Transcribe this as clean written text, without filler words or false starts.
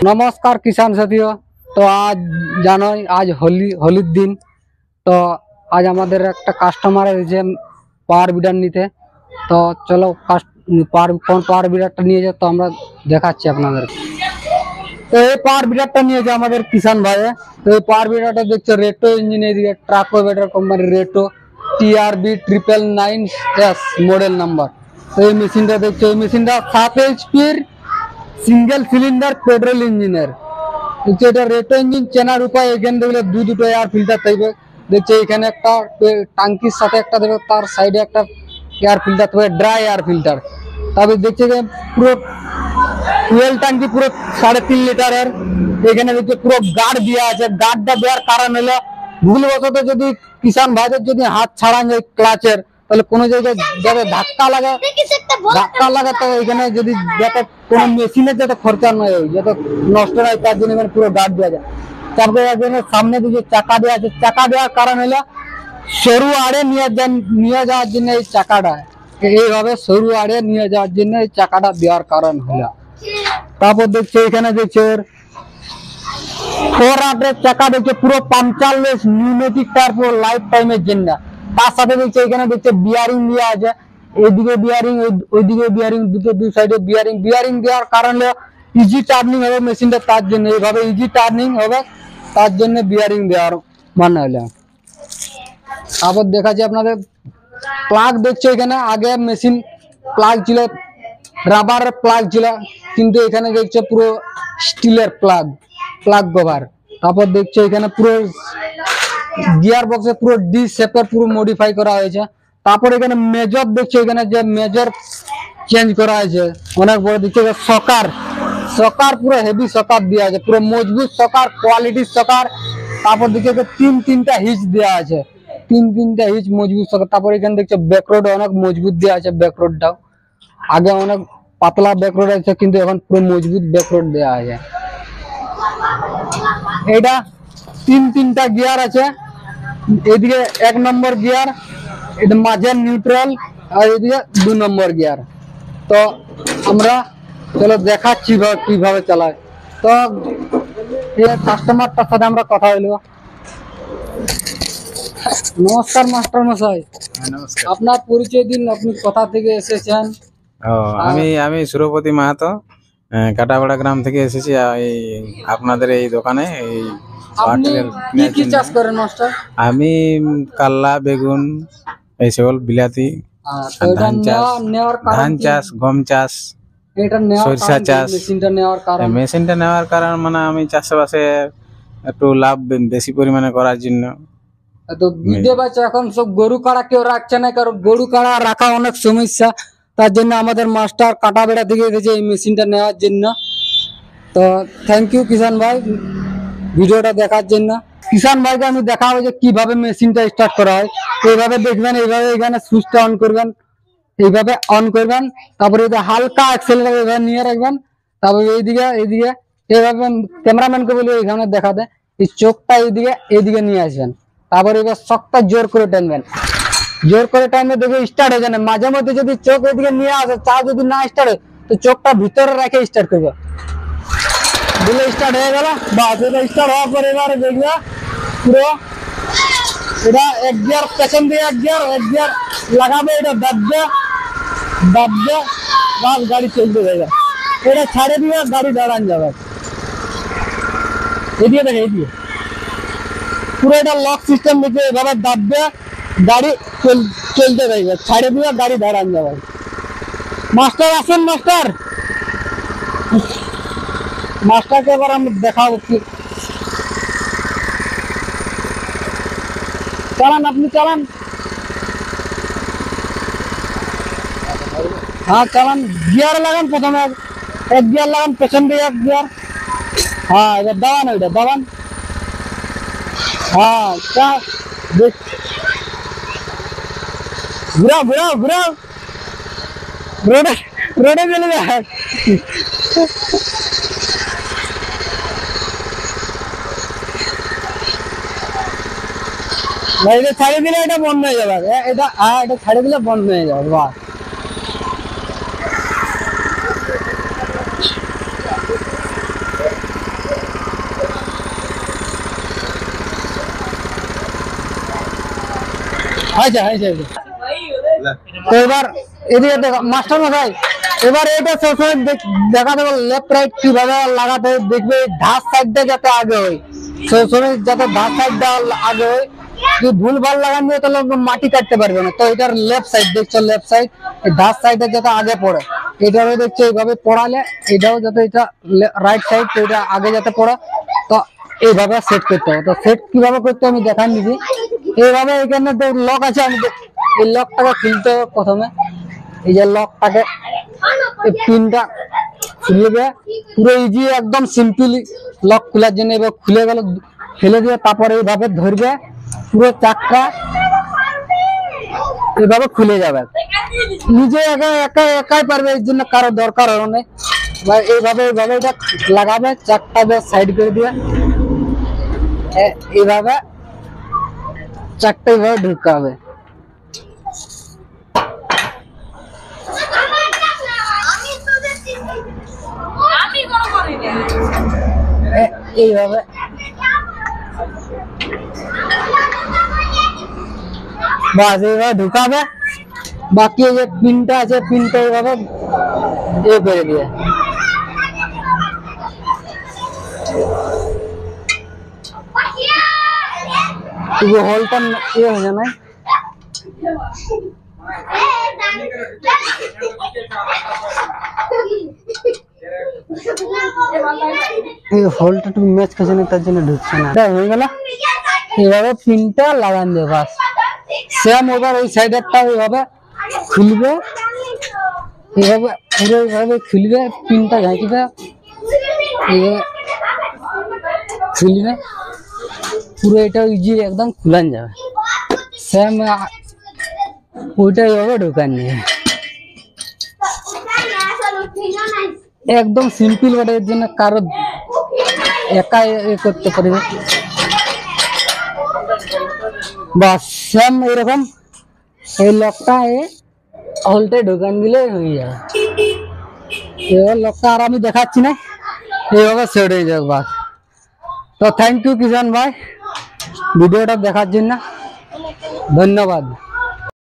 नमस्कार किसान साथियों। तो आज जानो आज होलिर दिन। तो आज हमारे एक कास्टमार पावर बिडार नीते। तो चलो कौन पावर बिडार निये जाए तो আমরা দেখাচ্ছি আপনাদের। তো এই পাওয়ার বিডারটা নিয়েছে আমাদের কিষান ভাই। তো এই পাওয়ার বিডারটা দেখছো রেটো ইঞ্জিন, এদিকে ট্রাকোভেটার কোম্পানির রেটো TRB 999S মডেল নাম্বার। তো এই মেশিনটা দেখছো, এই মেশিনটা 7 HP সিঙ্গেল সিলিন্ডার পেট্রোল ইঞ্জিনের। দেখছো এটা রেটো ইঞ্জিন চেনার উপায় এখানে দেখলে দুটো এয়ার ফিল্টার থাকবে। দেখছো এখানে একটা টাঙ্কির সাথে একটা দেবে, তার সাইডে একটা এয়ার ফিল্টার থাকবে, ড্রাই এয়ার ফিল্টার। তারপরে দেখছো যে পুরো ফুয়েল ট্যাঙ্কি পুরো 3.5 লিটারের। এখানে দেখছো পুরো গার্ড দেওয়া আছে। গার্ডটা দেওয়ার কারণ হলো ভুলবশত যদি কিষান ভাইদের যদি হাত ছাড়ান যায় ক্লাচের, তাহলে কোনো জায়গায় যাতে ধাক্কা লাগে তো এখানে যদি যাতে কোনো মেশিনের যাতে খরচা নয় হয়, যাতে নষ্ট হয়, তার জন্য এখানে পুরো গার্ড দেওয়া যায়। তারপরে এখানে সামনে দিকে চাকা দেওয়া আছে। চাকা দেওয়ার কারণ হলো সরু আড়ে নিয়ে যাওয়ার জন্য এই চাকাটা, এইভাবে সরু আড়ে নিয়ে যাওয়ার জন্য এই চাকাটা দেওয়ার কারণ হলো। তারপর দেখছো এখানে দেখছো 4 চাকা দেখছো পুরো পাঞ্চারলেস নিউমেটিক টায়ার পুরো লাইফ টাইমের জন্য। তার সাথে দেখছো এখানে দেখছো বিয়ারিং দেওয়া আছে। এইদিকে বিয়ারিং, ওইদিকে বিয়ারিং, দুই সাইডে বিয়ারিং দেওয়ার কারণ হলো ইজি টার্নিং হবে মেশিনটা, তার জন্য এইভাবে ইজি টার্নিং হবে, তার জন্য বিয়ারিং দেওয়ার মানে হলো। তারপর দেখাচ্ছি আপনাদের প্লাগ। দেখছো এখানে আগে মেশিন প্লাগ ছিল, রাবারের প্লাগ ছিল, কিন্তু এখানে দেখছো পুরো স্টিলের প্লাগ কভার। তারপর দেখছো এখানে পুরো গিয়ার বক্সে পুরো ডি শেপের পুরো মডিফাই করা হয়েছে। তারপর এখানে মেজর দেখছো, এখানে যে মেজর চেঞ্জ করা হয়েছে অনেক বড়। দেখছো সকার পুরো হেভি সকার দেওয়া আছে, পুরো মজবুত সকার, কোয়ালিটির সকার। তারপর দেখছো তিনটা হিচ দেওয়া আছে, তিনটা হিচ মজবুত সকার। তারপর এখানে দেখছো ব্যাকরোড অনেক মজবুত দেওয়া আছে। ব্যাকরোডটাও আগে অনেক পাতলা ব্যাকরোড আছে, কিন্তু এখন পুরো মজবুত ব্যাকরোড দেওয়া আছে। এটা তিনটা গিয়ার আছে। এদিকে 1 নম্বর গিয়ার, এটা মাঝে নিউট্রাল, আর এদিকে 2 নম্বর গিয়ার। তো আমরা চলো দেখাচ্ছি কিভাবে চালায়। তো এই কাস্টমারটার সাথে আমরা কথা হইলো। নমস্কার মাস্টার মশাই। নমস্কার। আপনার পরিচয় দিন, আপনি কোথা থেকে এসেছেন? আমি সুরপতি মাহাতো, কাটাপাড়া গ্রাম থেকে এসেছি আপনাদের এই দোকানে। আপনি কি চাষ করেন মাস্টার? আমি কাল্লা, বেগুন, এই সকল বিলাতি, ধান চাষ, গম চাষ, সরিষা চাষ। মেশিনটা নেওয়ার কারণ মানে আমি চাষবাসে একটু লাভ বেশি পরিমাণে করার জন্য। তো বুঝতে পারছো এখন সব গরু কাড়া কেউ রাখছে না, কারণ গরু কাড়া রাখা অনেক সমস্যা। তার জন্য আমাদের মাস্টার কাটাবেড়া থেকে এসেছে এই মেশিনটা নেওয়ার জন্য। তো থ্যাংক ইউ কিষান ভাই ভিডিওটা দেখার জন্য। কিষান ভাইকে আমি দেখাবো যে কিভাবে মেশিনটা স্টার্ট করা হয়। এইভাবে দেখবেন, এইভাবে এখানে সুইচটা অন করবেন, এইভাবে অন করবেন। তারপরে হালকা অ্যাক্সেলারেটর এইভাবে নিয়ে রাখবেন। তারপরে এইদিকে এইভাবে ক্যামেরাম্যানকে বলি এইখানে দেখাতে, এই চোখটা এইদিকে নিয়ে আসবেন। তারপরে এবার শক্তটা জোর করে টানবেন। জোর করে টানলে দেখবে স্টার্ট হয়ে যাবে। মাঝে মধ্যে যদি চোখ এদিকে নিয়ে আসে, চা যদি না স্টার্ট হয়, তো চোখটা ভিতরে রেখে স্টার্ট করবে। দিলে স্টার্ট হয়ে গেল। বাস এটা স্টার্ট হওয়ার পরে এবারে দেখবে পুরো এটা 1 গিয়ার পেছন দিয়ে 1 গিয়ার লাগাবে, এটা দাববে বাস গাড়ি চলতে যাবে। এটা ছাড়ে দিয়ে গাড়ি দাঁড়ান যাবে। এদিকে দেখে এদিকে পুরো এটা লক সিস্টেম দিকে এভাবে দাববে, গাড়ি চলতে থাকবে। ছাড়ে দিয়ে গাড়ি দাঁড়ান যাবে। মাস্টার আসেন, মাস্টারকে এবার আমি দেখাবো কি। চালান, আপনি চালান। হ্যাঁ চালান। গিয়ার লাগান, প্রথমে 1 গিয়ার লাগান, পেছন দিয়ে 1 গিয়ার। হ্যাঁ এবার দাবান, ওইটা দাবান। হ্যাঁ ঘুরাও রোডে চলে যায়। এটা ছাড়ে দিলে এটা বন্ধ হয়ে যাবে। এটা ছাড়ে দিলে বন্ধ হয়ে যাবে। বাস আচ্ছা আচ্ছা তো এবার এদিকে দেখো মাস্টার মশাই, এবার এটা সবসময় দেখা দেবো লেফট রাইট কিভাবে লাগাতে হয়, দেখবে ধার সাইডটা যাতে আগে হয়, সবসময় যাতে ধার সাইডটা আগে হয়। যদি ভুল ভাল লাগান দিয়ে তাহলে মাটি কাটতে পারবে না। তো এটার লেফট সাইড দেখছো, লেফট সাইড ধার সাইডে যাতে আগে পড়ে, এটারও দেখছো এইভাবে পড়ালে এটাও যাতে এটা রাইট সাইড এটা আগে যাতে পড়ে। তো এইভাবে সেট করতে হবে। তো সেট কিভাবে করতে আমি দেখান দিবি। এইভাবে এখানে তো লক আছে, আমি এই লকটাকে খুলতে হবে প্রথমে। এই যে লকটাকে এই পিনটা খুলবে, পুরো ইজি একদম সিম্পলি লক খোলার জন্য। এবার খুলে গেল, ফেলে দিয়ে তারপরে এইভাবে ধরবে, পুরো চাকটা এইভাবে খুলে যাবে। নিজে একাই পারবে, এর জন্য কারো দরকার হবে না। এইভাবে এইভাবে এটা লাগাবে, চাকটা সাইড করে দিয়ে এইভাবে চাকটা এইভাবে ঢুকাবে। এইভাবে বাস এইভাবে ঢুকাবে। বাকি যে পিনটা আছে পিনটা এইভাবে করে দিয়ে হোলটা হয়ে যায় না। এই হোলটা একটু ম্যাচ খাচ্ছে না, তার জন্য ঢুকছে না। হয়ে গেল, এইভাবে পিনটা লাগান দেবে বাস। সেম এবার ওই সাইডেরটা এইভাবে খুলবে, এইভাবে পুরো এইভাবে খুলবে, পিনটা ঘাঁচবে, এইভাবে খুলবে, পুরো এটা ইজি একদম খুলান যাবে। সেম ওইটা এইভাবে ঢুকান নিয়ে একদম সিম্পল বটে, এর জন্য কারো একা করতে পারবে। বাস সেম এরকম এই লকটা হোলটা ঢোকান দিলে হয়ে যাবে। এবার লকটা আর আমি দেখাচ্ছি না, এইভাবে সেট হয়ে যাবে বাস। তো থ্যাংক ইউ কিষান ভাই ভিডিওটা দেখার জন্য, ধন্যবাদ।